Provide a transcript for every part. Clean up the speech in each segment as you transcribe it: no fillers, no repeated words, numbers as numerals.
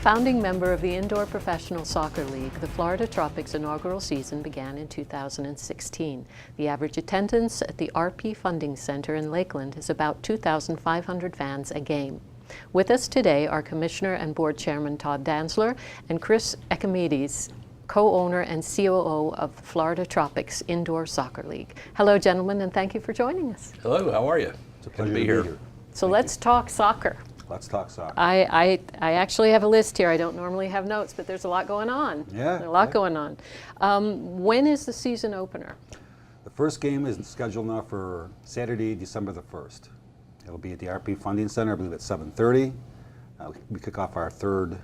Founding member of the Indoor Professional Soccer League, the Florida Tropics inaugural season began in 2016. The average attendance at the RP Funding Center in Lakeland is about 2,500 fans a game. With us today are Commissioner and Board Chairman Todd Dantzler and Chris Economides, co-owner and COO of the Florida Tropics Indoor Soccer League. Hello, gentlemen, and thank you for joining us. Hello, how are you? It's a pleasure to be here. So let's talk soccer. Let's talk soccer. I actually have a list here. I don't normally have notes, but there's a lot going on. Yeah. There's a lot going on. When is the season opener? The first game is scheduled now for Saturday, December the 1st. It'll be at the RP Funding Center, I believe at 7:30. We kick off our third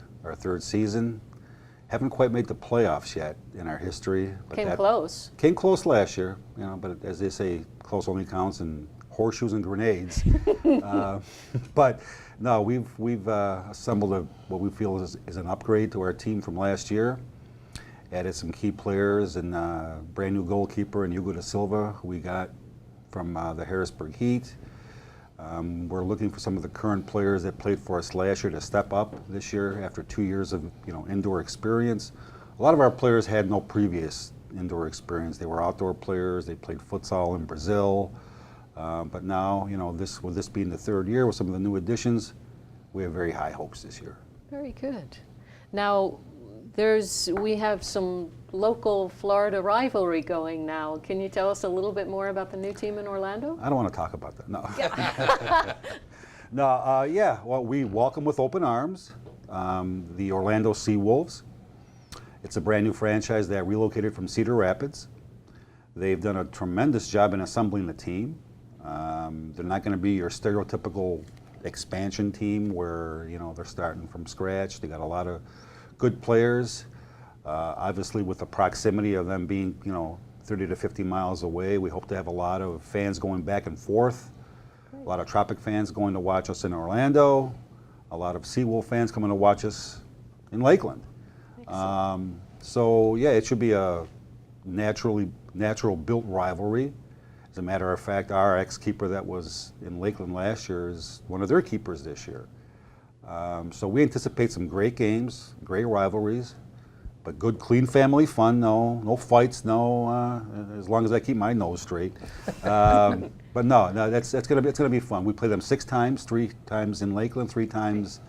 season. Haven't quite made the playoffs yet in our history. But Came close. Came close last year, but as they say, close only counts in horseshoes and grenades. But no, we've assembled what we feel is an upgrade to our team from last year. Added some key players and brand new goalkeeper and Hugo da Silva, who we got from the Harrisburg Heat. We're looking for some of the current players that played for us last year to step up this year after 2 years of indoor experience. A lot of our players had no previous indoor experience. They were outdoor players. They played futsal in Brazil. But now, with this being the third year with some of the new additions, we have very high hopes this year. Very good. Now, we have some local Florida rivalry going now. Can you tell us a little bit more about the new team in Orlando? I don't want to talk about that, no. No, well, we welcome with open arms the Orlando Seawolves. It's a brand new franchise that relocated from Cedar Rapids. They've done a tremendous job in assembling the team. They're not going to be your stereotypical expansion team where they're starting from scratch. They got a lot of good players. Obviously, with the proximity of them being 30 to 50 miles away, we hope to have a lot of fans going back and forth. Great. A lot of Tropic fans going to watch us in Orlando. A lot of Seawolf fans coming to watch us in Lakeland. So yeah, it should be a natural built rivalry. As a matter of fact, our ex-keeper that was in Lakeland last year is one of their keepers this year. So we anticipate some great games, great rivalries, but good, clean family fun. No fights. No, as long as I keep my nose straight. But no, it's gonna be fun. We play them 6 times, 3 times in Lakeland, 3 times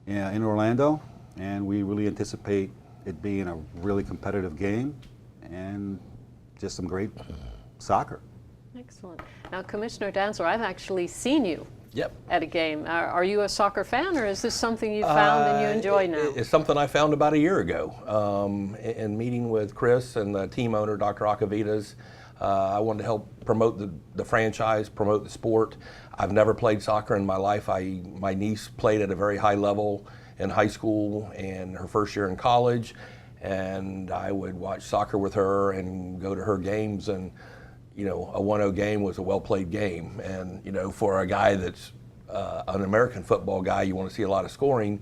in Orlando, and we really anticipate it being a really competitive game and just some great soccer. Excellent. Now, Commissioner Dantzler, I've actually seen you Yep. at a game. Are you a soccer fan, or is this something you found and you enjoy now? It's something I found about a year ago. In meeting with Chris and the team owner, Dr. Economides, I wanted to help promote the franchise, promote the sport. I've never played soccer in my life. My niece played at a very high level in high school and her first year in college, and I would watch soccer with her and go to her games, and a 1-0 game was a well-played game. And, for a guy that's an American football guy, you want to see a lot of scoring.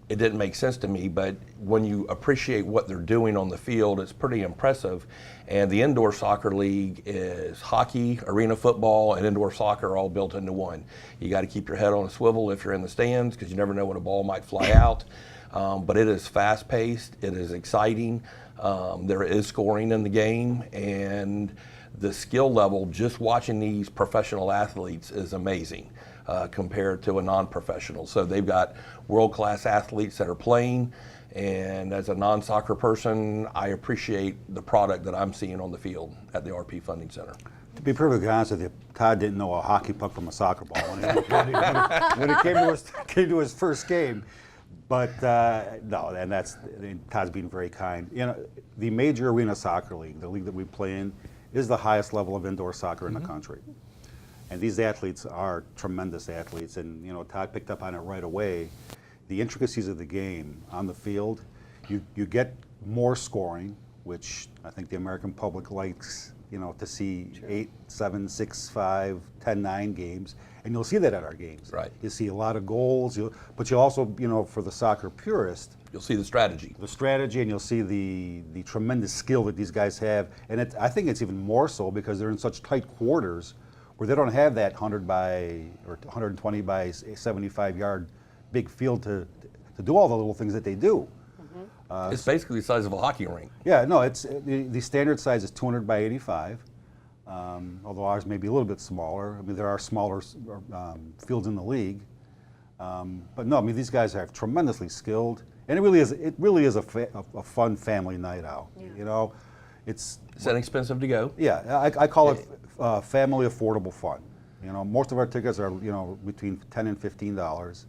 It didn't make sense to me, but when you appreciate what they're doing on the field, it's pretty impressive. And the Indoor Soccer League is hockey, arena football, and indoor soccer all built into one. You got to keep your head on a swivel if you're in the stands, because you never know when a ball might fly out. But it is fast-paced, it is exciting, there is scoring in the game, and the skill level just watching these professional athletes is amazing compared to a non-professional. So they've got world-class athletes that are playing, and as a non-soccer person, I appreciate the product that I'm seeing on the field at the RP Funding Center. To be perfectly honest with you, Todd didn't know a hockey puck from a soccer ball when it came to his first game. But no, and Todd's being very kind. The Major Arena Soccer League, the league that we play in, is the highest level of indoor soccer in the country. And these athletes are tremendous athletes, and Todd picked up on it right away. The intricacies of the game on the field, you get more scoring, which I think the American public likes, to see 8, 7, 6, 5, 10, 9 games, and you'll see that at our games. Right. You see a lot of goals, but you also, for the soccer purist, You'll see the strategy. and you'll see the tremendous skill that these guys have, and I think it's even more so because they're in such tight quarters where they don't have that 100 by or 120 by 75 yard big field to to do all the little things that they do. It's basically the size of a hockey rink. Yeah, no, it's the standard size is 200 by 85, although ours may be a little bit smaller. I mean, there are smaller fields in the league, but no, I mean these guys are tremendously skilled, and it really is a fun family night out. Yeah. You know, it's inexpensive to go. Yeah, I call it family affordable fun. You know, most of our tickets are between $10 and $15.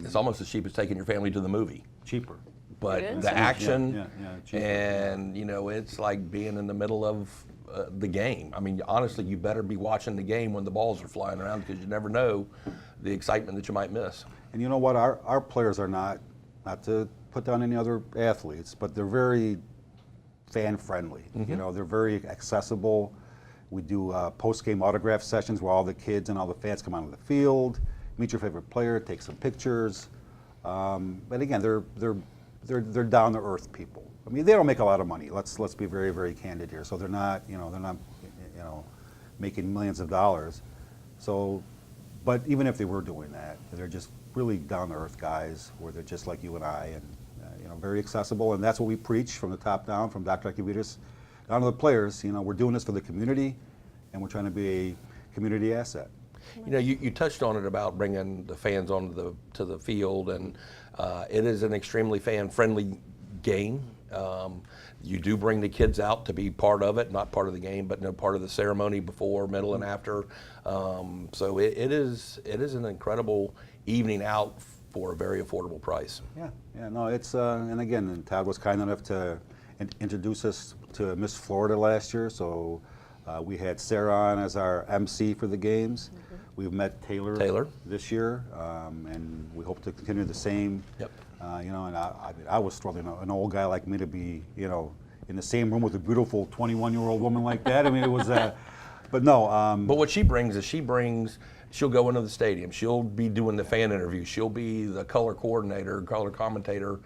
It's almost as cheap as taking your family to the movie. Cheaper. But the action, cheaper. and it's like being in the middle of the game. I mean, honestly, you better be watching the game when the balls are flying around, because you never know the excitement that you might miss. And you know what? Our players are not to put down any other athletes, but they're very fan friendly. You know, they're very accessible. We do post-game autograph sessions where all the kids and all the fans come onto the field, meet your favorite player, take some pictures. But again, they're down to earth people. I mean, they don't make a lot of money. Let's be very, very candid here. So they're not making millions of dollars. So, but even if they were doing that, they're just really down to earth guys, where they're just like you and I, and very accessible. And that's what we preach from the top down, from Dr. Economides down to the players. We're doing this for the community, and we're trying to be a community asset. You touched on it about bringing the fans onto the field, and it is an extremely fan-friendly game. You do bring the kids out to be part of it, not part of the game, but part of the ceremony before, middle, and after. So it is an incredible evening out for a very affordable price. Yeah, no, it's and again, Todd was kind enough to introduce us to Miss Florida last year, so we had Sarah on as our MC for the games. We've met Taylor this year, and we hope to continue the same. Yep. And I was thrilled, an old guy like me to be, in the same room with a beautiful 21-year-old woman like that. I mean, it was, but no. But what she brings is she'll go into the stadium. She'll be doing the fan interview. She'll be the color coordinator, color commentator,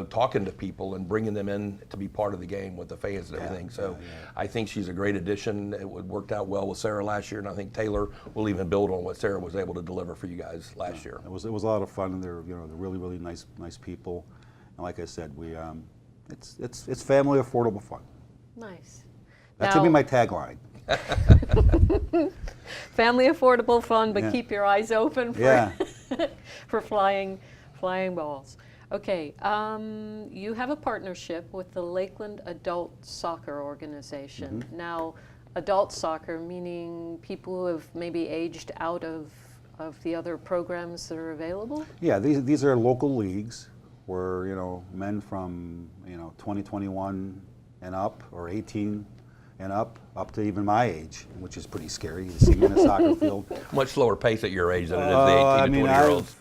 talking to people and bringing them in to be part of the game with the fans and everything. So I think she's a great addition. It worked out well with Sarah last year, and I think Taylor will even build on what Sarah was able to deliver for you guys last year. It was a lot of fun, and they're really, really nice people. And like I said, we it's family affordable fun. Nice. That should be my tagline. Family affordable fun, but keep your eyes open for for flying balls. Okay, you have a partnership with the Lakeland Adult Soccer Organization. Now, adult soccer meaning people who have maybe aged out of the other programs that are available? Yeah, these are local leagues where men from 2021 and up, or 18 and up to even my age, which is pretty scary to see me in a soccer field. Much slower pace at your age than it is the 18 to 20-year-olds.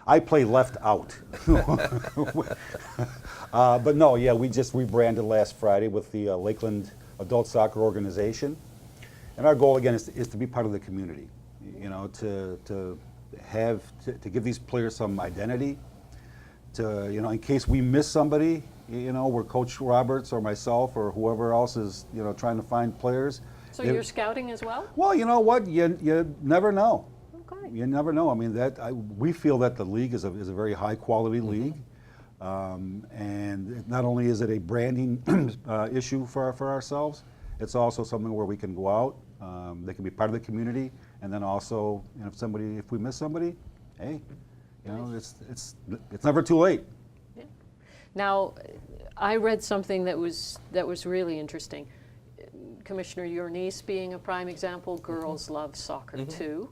I play left out. But no, we just rebranded last Friday with the Lakeland Adult Soccer Organization. And our goal, again, is to be part of the community, to give these players some identity, to, in case we miss somebody, where Coach Roberts or myself or whoever else is, trying to find players. So you're scouting as well? Well, you know what? You never know. Okay. You never know. I mean, we feel that the league is a very high quality league, and not only is it a branding issue for ourselves, it's also something where we can go out. They can be part of the community, and then also, if we miss somebody, hey, it's never too late. Now, I read something that was really interesting. Commissioner, your niece being a prime example, girls love soccer too,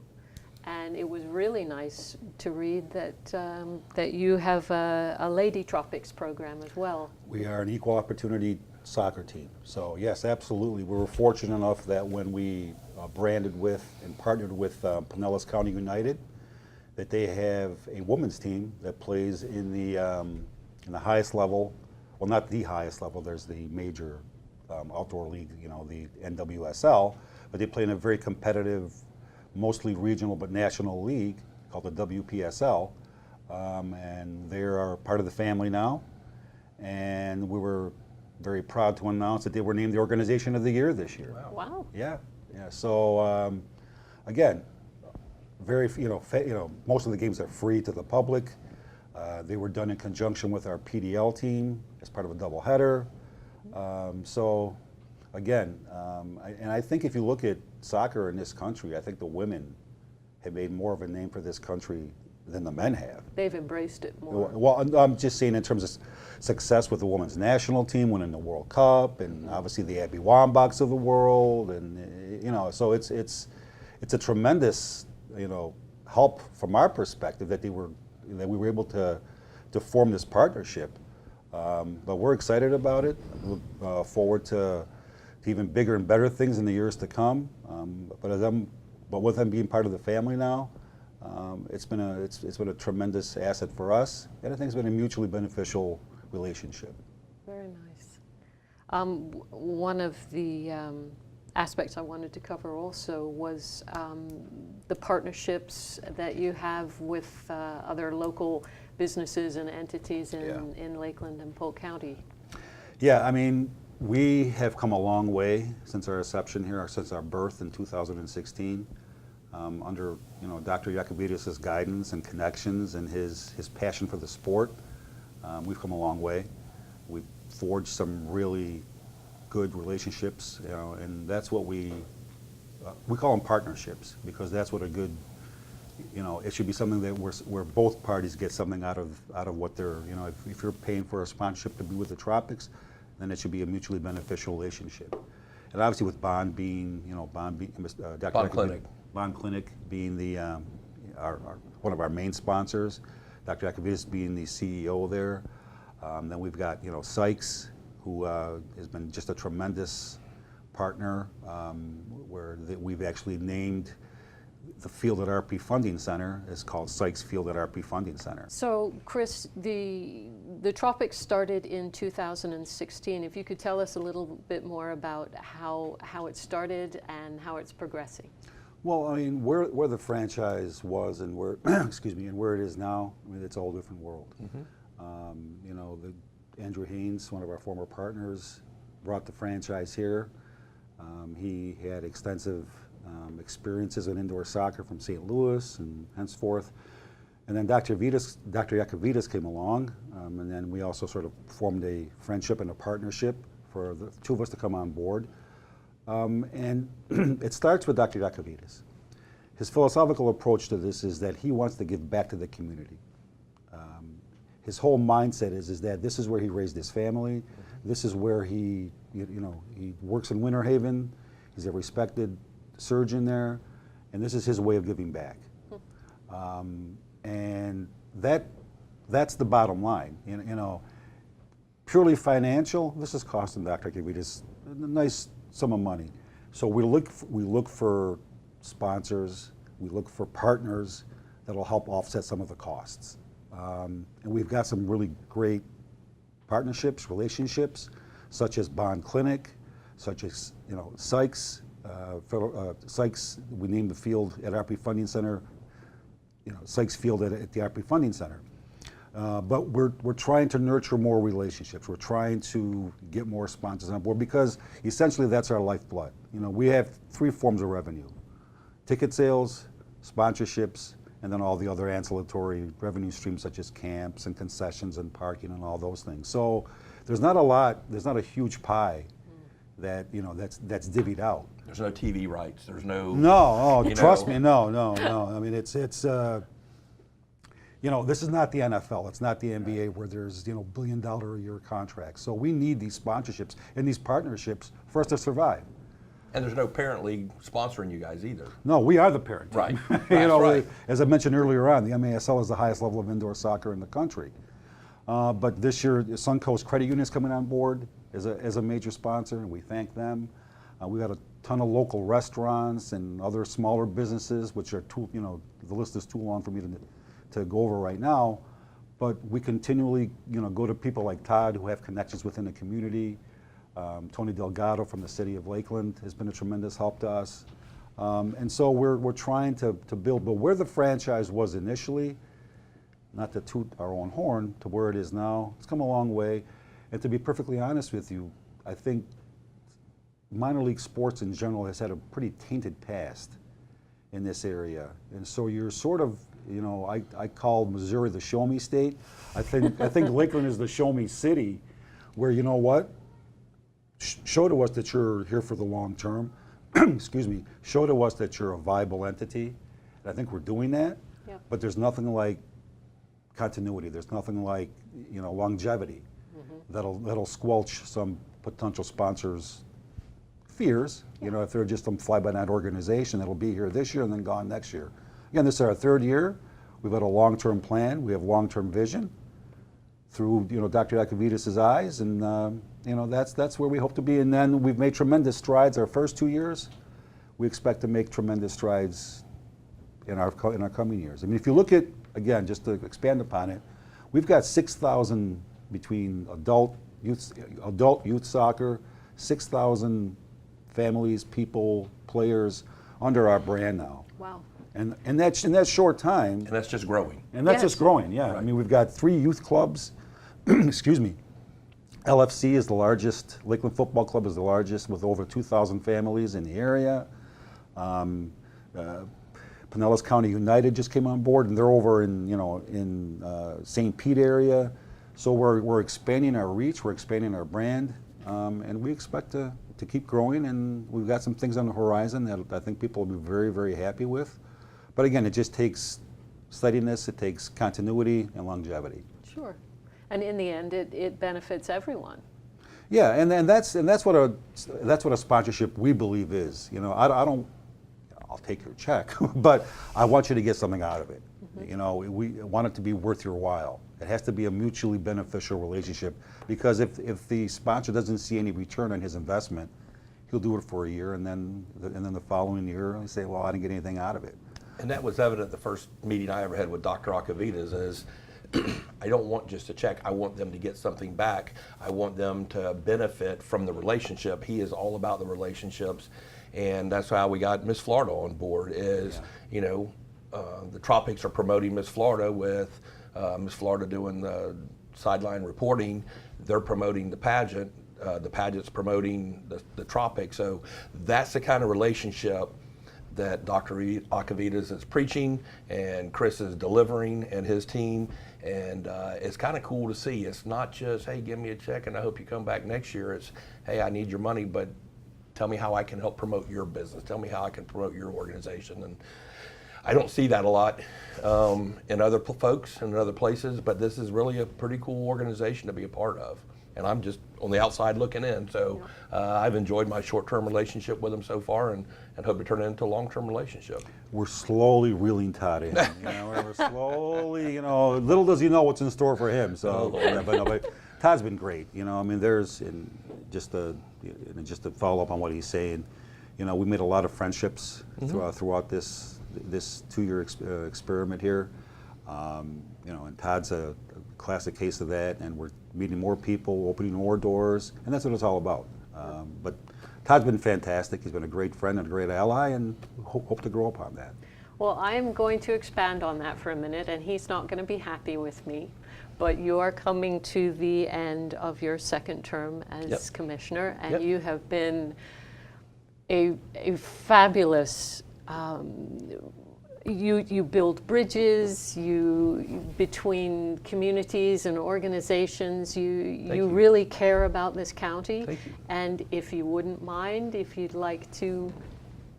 and it was really nice to read that you have a Lady Tropics program as well. We are an equal opportunity soccer team. So yes, absolutely. We were fortunate enough that when we branded with and partnered with Pinellas County United, that they have a women's team that plays in the highest level. Well, not the highest level. There's the major outdoor league, the NWSL, but they play in a very competitive, mostly regional but national league called the WPSL, and they are part of the family now. And we were very proud to announce that they were named the Organization of the Year this year. Wow. Yeah. So again, very most of the games are free to the public. They were done in conjunction with our PDL team as part of a doubleheader. So again, I think if you look at soccer in this country, I think the women have made more of a name for this country than the men have. They've embraced it more. Well, I'm just saying in terms of success with the women's national team, winning the World Cup, and obviously the Abby Wambachs of the world, and so it's a tremendous help from our perspective that we were able to form this partnership. But we're excited about it. Look forward to even bigger and better things in the years to come. But with them being part of the family now, it's been a tremendous asset for us, and I think it's been a mutually beneficial relationship. Very nice. One of the aspects I wanted to cover also was the partnerships that you have with other local businesses and entities in Lakeland and Polk County. Yeah, I mean, we have come a long way since our inception here, since our birth in 2016. Under Dr. Yacovides' guidance and connections and his passion for the sport, we've come a long way. We've forged some really good relationships, and that's what we call them partnerships, because that's what a good, it should be something that where both parties get something out of what they're, if you're paying for a sponsorship to be with the Tropics, then it should be a mutually beneficial relationship. And obviously with Bond being, Dr. Bond Clinic. Bond Clinic being one of our main sponsors, Dr. Yacovides being the CEO there. Then we've got Sykes, who has been just a tremendous partner, where we've actually named the field at RP Funding Center is called Sykes Field at RP Funding Center. So, Chris, the Tropics started in 2016. If you could tell us a little bit more about how it started and how it's progressing. Well, I mean, where the franchise was and where excuse me, and where it is now, I mean, it's a whole different world. Mm-hmm. Andrew Haynes, one of our former partners, brought the franchise here. He had extensive experiences in indoor soccer from St. Louis and henceforth. And then Dr. Yacovides came along, and then we also sort of formed a friendship and a partnership for the two of us to come on board. And it starts with Dr. Yacovides. His philosophical approach to this is that he wants to give back to the community. His whole mindset is that this is where he raised his family. This is where he works in Winter Haven. He's a respected surgeon there, and this is his way of giving back. And that's the bottom line. Purely financial, this is costing Dr. Yacovides a nice sum of money. So we look for sponsors, we look for partners that'll help offset some of the costs. And we've got some really great partnerships, relationships, such as Bond Clinic, such as Sykes. Sykes, we named the field at RP Funding Center, Sykes Field at the RP Funding Center. But we're trying to nurture more relationships. We're trying to get more sponsors on board because essentially that's our lifeblood. We have three forms of revenue: ticket sales, sponsorships, and then all the other ancillary revenue streams such as camps and concessions and parking and all those things. So there's not a huge pie that that's divvied out. There's no TV rights. There's no. No, trust me, no. I mean, it's this is not the NFL. It's not the NBA where there's $1 billion a year contracts. So we need these sponsorships and these partnerships for us to survive. And there's no parent league sponsoring you guys either. No, we are the parent team. Right. Right. As I mentioned earlier on, the MASL is the highest level of indoor soccer in the country. But this year, Suncoast Credit Union is coming on board as a major sponsor, and we thank them. We've got a ton of local restaurants and other smaller businesses, which are the list is too long for me to go over right now. But we continually, go to people like Todd who have connections within the community. Tony Delgado from the city of Lakeland has been a tremendous help to us. And so we're trying to build, but where the franchise was initially, not to toot our own horn, to where it is now, it's come a long way. And to be perfectly honest with you, I think minor league sports in general has had a pretty tainted past. in this area. And so you're sort of, I call Missouri the show me state. I think Lakeland is the show me city, where, you know what, show to us that you're here for the long term. Excuse me. Show to us that you're a viable entity. And I think we're doing that. Yep. But there's nothing like continuity. There's nothing like, longevity that'll squelch some potential sponsors' fears. If they're just some fly-by-night organization that'll be here this year and then gone next year. Again, this is our third year. We've had a long-term plan. We have long-term vision through, Dr. Economides' eyes, and that's where we hope to be. And then we've made tremendous strides our first 2 years. We expect to make tremendous strides in our coming years. I mean, if you look at, again, just to expand upon it, we've got 6,000 between adult youth soccer, 6,000 families, people, players under our brand now. Wow. And that's in that short time. And that's just growing. And that's Yes. just growing, yeah. Right. I mean, we've got 3 youth clubs. Excuse me. LFC is the largest. Lakeland Football Club is the largest, with over 2,000 families in the area. Pinellas County United just came on board, and they're over in St. Pete area. So we're expanding our reach, we're expanding our brand, and we expect to keep growing. And we've got some things on the horizon that I think people will be very, very happy with. But again, it just takes steadiness, it takes continuity and longevity. Sure. And in the end, it benefits everyone. Yeah, and that's what a sponsorship, we believe, is. I'll take your check, but I want you to get something out of it. We want it to be worth your while. It has to be a mutually beneficial relationship, because if the sponsor doesn't see any return on his investment, he'll do it for a year, and then the following year he'll say, well, I didn't get anything out of it. And that was evident the first meeting I ever had with Dr. Economides is, I don't want just a check. I want them to get something back. I want them to benefit from the relationship. He is all about the relationships. And that's how we got Miss Florida on board is, the Tropics are promoting Miss Florida with Miss Florida doing the sideline reporting. They're promoting the pageant. The pageant's promoting the Tropics. So that's the kind of relationship that Dr. Economides is preaching and Chris is delivering and his team. And it's kind of cool to see. It's not just, hey, give me a check and I hope you come back next year. It's, hey, I need your money, but tell me how I can help promote your business. Tell me how I can promote your organization. And I don't see that a lot in other folks and in other places, but this is really a pretty cool organization to be a part of. And I'm just on the outside looking in. So I've enjoyed my short-term relationship with them so far and hope to turn it into a long-term relationship. We're slowly reeling Todd in. We're slowly, little does he know what's in store for him. So, but Todd's been great. There's, just to follow up on what he's saying, we made a lot of friendships throughout this 2-year experiment here. And Todd's a classic case of that, and we're meeting more people, opening more doors, and that's what it's all about. But Todd's been fantastic. He's been a great friend and a great ally, and hope to grow upon that. Well, I'm going to expand on that for a minute, and he's not going to be happy with me, but you are coming to the end of your second term as commissioner, and you have been a fabulous you build bridges, between communities and organizations, you really care about this county. Thank you. And if you wouldn't mind, if you'd like to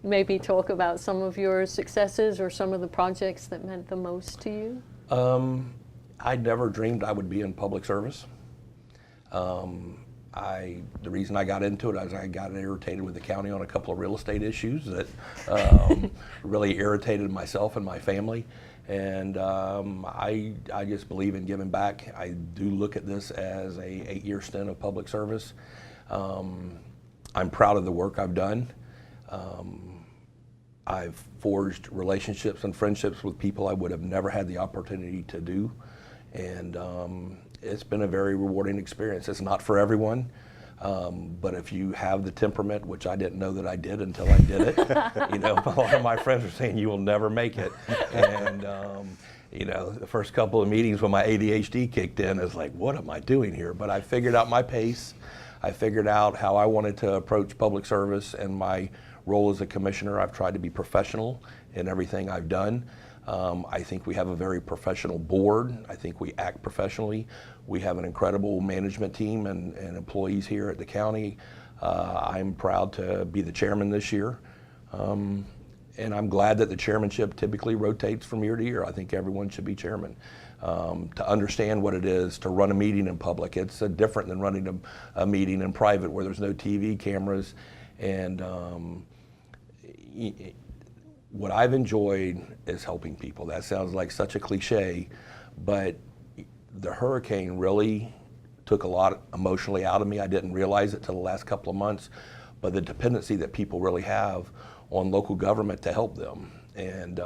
maybe talk about some of your successes or some of the projects that meant the most to you? I never dreamed I would be in public service. The reason I got into it is I got irritated with the county on a couple of real estate issues that really irritated myself and my family. And I just believe in giving back. I do look at this as a 8-year stint of public service. I'm proud of the work I've done. I've forged relationships and friendships with people I would have never had the opportunity to do. And it's been a very rewarding experience. It's not for everyone, but if you have the temperament, which I didn't know that I did until I did it, a lot of my friends were saying you will never make it. And the first couple of meetings when my ADHD kicked in, I was like, what am I doing here? But I figured out my pace. I figured out how I wanted to approach public service and my role as a commissioner, I've tried to be professional in everything I've done. I think we have a very professional board. I think we act professionally. We have an incredible management team and employees here at the county. I'm proud to be the chairman this year. And I'm glad that the chairmanship typically rotates from year to year. I think everyone should be chairman. To understand what it is to run a meeting in public. It's different than running a meeting in private where there's no TV cameras. And what I've enjoyed is helping people. That sounds like such a cliche, but the hurricane really took a lot emotionally out of me. I didn't realize it till the last couple of months, but the dependency that people really have on local government to help them. And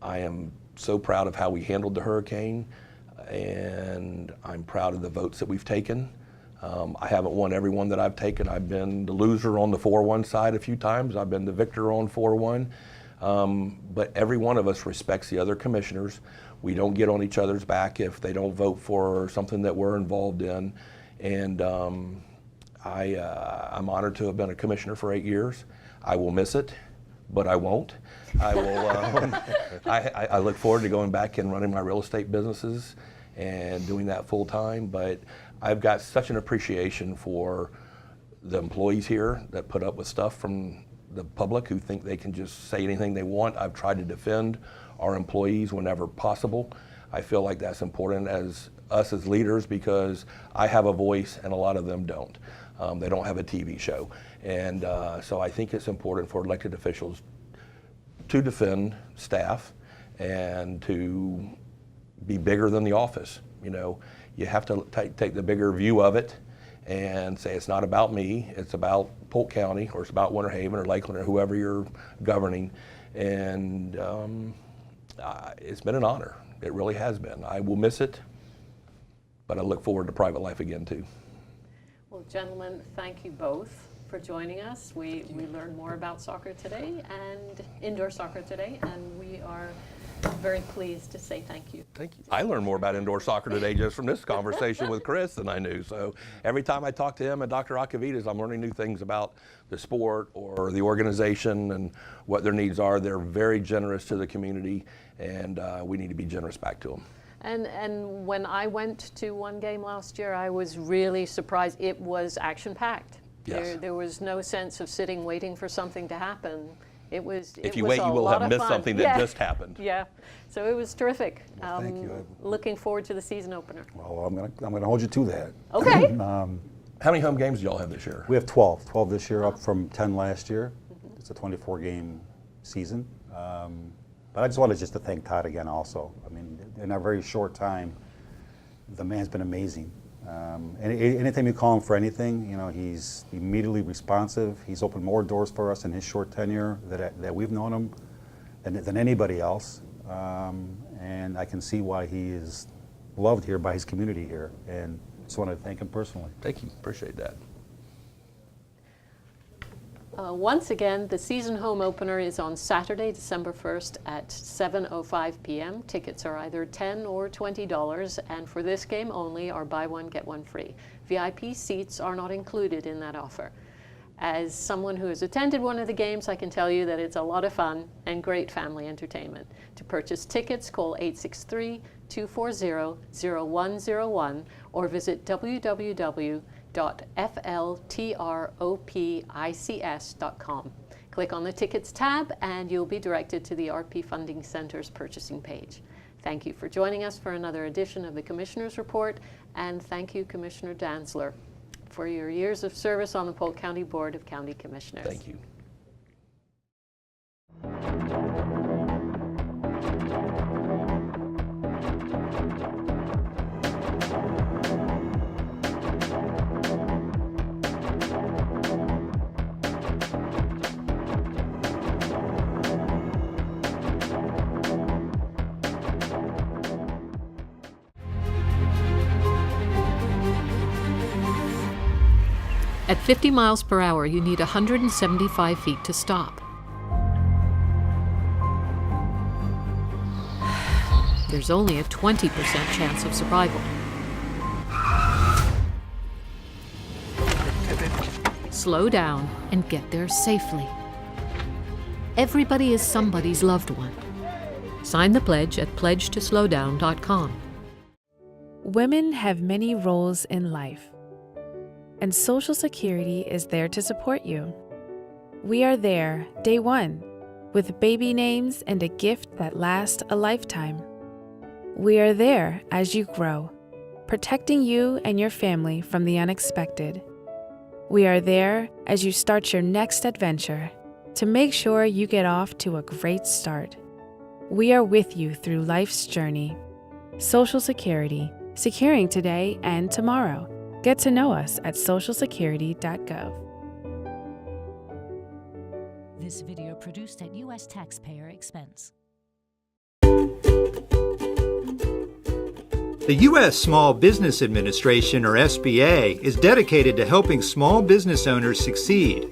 I am so proud of how we handled the hurricane, and I'm proud of the votes that we've taken. I haven't won every one that I've taken. I've been the loser on the 4-1 side a few times. I've been the victor on 4-1. But every one of us respects the other commissioners. We don't get on each other's back if they don't vote for something that we're involved in. And I'm honored to have been a commissioner for 8 years. I will miss it, but I won't. I will. I look forward to going back and running my real estate businesses and doing that full time. But I've got such an appreciation for the employees here that put up with stuff from the public who think they can just say anything they want. I've tried to defend our employees whenever possible. I feel like that's important as us as leaders because I have a voice and a lot of them don't. They don't have a TV show. And so I think it's important for elected officials to defend staff and to be bigger than the office. You know, you have to take the bigger view of it and say it's not about me, it's about Polk County, or it's about Winter Haven or Lakeland or whoever you're governing. And it's been an honor. It really has been. I will miss it, but I look forward to private life again too. Well, gentlemen, thank you both for joining us. We learned more about soccer today, and indoor soccer today, and we are very pleased to say thank you. Thank you. I learned more about indoor soccer today just from this conversation with Chris than I knew. So every time I talk to him and Dr. Acavitas, I'm learning new things about the sport or the organization and what their needs are. They're very generous to the community, and we need to be generous back to them. And when I went to one game last year, I was really surprised. It was action-packed. Yes. There was no sense of sitting waiting for something to happen. If you wait, you will have missed something that just happened. Yeah, so it was terrific. Well, thank you. Looking forward to the season opener. Well, I'm gonna hold you to that. Okay. How many home games do y'all have this year? We have 12 this year, up from 10 last year. It's a 24-game season. But I just wanted to thank Todd again also. I mean, in a very short time, the man's been amazing. Anytime you call him for anything, you know, he's immediately responsive. He's opened more doors for us in his short tenure that we've known him than anybody else. And I can see why he is loved here by his community here. And just want to thank him personally. Thank you. Appreciate that. Once again, the season home opener is on Saturday, December 1st at 7:05 p.m. Tickets are either $10 or $20, and for this game only are buy one, get one free. VIP seats are not included in that offer. As someone who has attended one of the games, I can tell you that it's a lot of fun and great family entertainment. To purchase tickets, call 863-240-0101 or visit www.fltropics.com. Click on the Tickets tab and you'll be directed to the RP Funding Center's purchasing page. Thank you for joining us for another edition of the Commissioner's Report, and thank you, Commissioner Dantzler, for your years of service on the Polk County Board of County Commissioners. Thank you. At 50 miles per hour, you need 175 feet to stop. There's only a 20% chance of survival. Slow down and get there safely. Everybody is somebody's loved one. Sign the pledge at pledgetoslowdown.com. Women have many roles in life, and Social Security is there to support you. We are there day one, with baby names and a gift that lasts a lifetime. We are there as you grow, protecting you and your family from the unexpected. We are there as you start your next adventure to make sure you get off to a great start. We are with you through life's journey. Social Security, securing today and tomorrow. Get to know us at socialsecurity.gov. This video produced at U.S. taxpayer expense. The U.S. Small Business Administration, or SBA, is dedicated to helping small business owners succeed.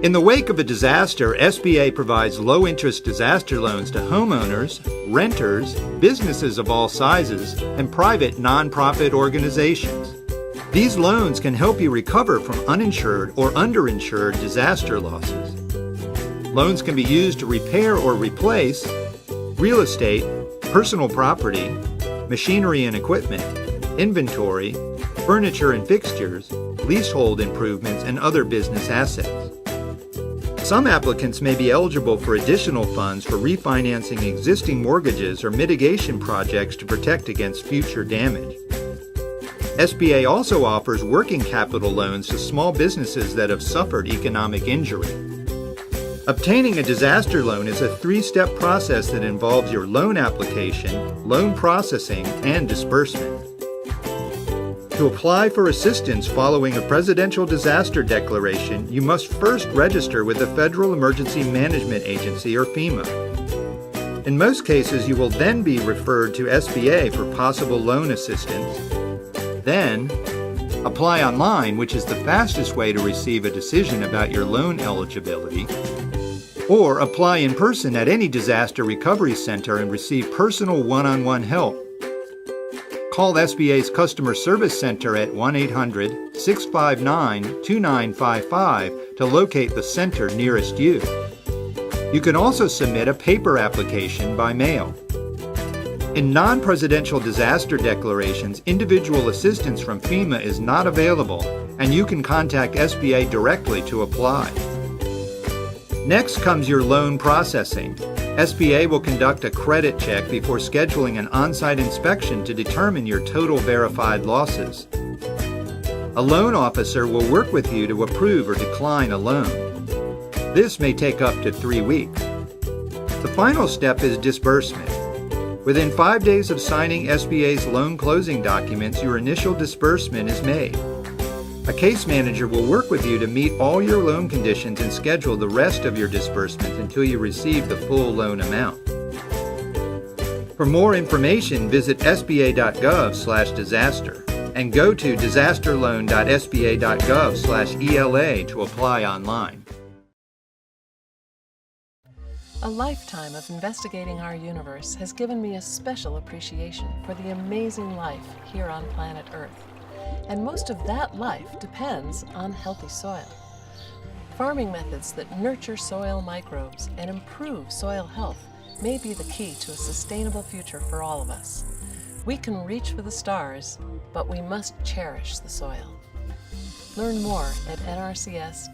In the wake of a disaster, SBA provides low-interest disaster loans to homeowners, renters, businesses of all sizes, and private nonprofit organizations. These loans can help you recover from uninsured or underinsured disaster losses. Loans can be used to repair or replace real estate, personal property, machinery and equipment, inventory, furniture and fixtures, leasehold improvements, and other business assets. Some applicants may be eligible for additional funds for refinancing existing mortgages or mitigation projects to protect against future damage. SBA also offers working capital loans to small businesses that have suffered economic injury. Obtaining a disaster loan is a three-step process that involves your loan application, loan processing, and disbursement. To apply for assistance following a presidential disaster declaration, you must first register with the Federal Emergency Management Agency, or FEMA. In most cases, you will then be referred to SBA for possible loan assistance. Then, apply online, which is the fastest way to receive a decision about your loan eligibility, or apply in person at any disaster recovery center and receive personal one-on-one help. Call SBA's Customer Service Center at 1-800-659-2955 to locate the center nearest you. You can also submit a paper application by mail. In non-presidential disaster declarations, individual assistance from FEMA is not available, and you can contact SBA directly to apply. Next comes your loan processing. SBA will conduct a credit check before scheduling an on-site inspection to determine your total verified losses. A loan officer will work with you to approve or decline a loan. This may take up to 3 weeks. The final step is disbursement. Within 5 days of signing SBA's loan closing documents, your initial disbursement is made. A case manager will work with you to meet all your loan conditions and schedule the rest of your disbursement until you receive the full loan amount. For more information, visit sba.gov/disaster and go to disasterloan.sba.gov/ELA to apply online. A lifetime of investigating our universe has given me a special appreciation for the amazing life here on planet Earth. And most of that life depends on healthy soil. Farming methods that nurture soil microbes and improve soil health may be the key to a sustainable future for all of us. We can reach for the stars, but we must cherish the soil. Learn more at nrcs.usda.gov.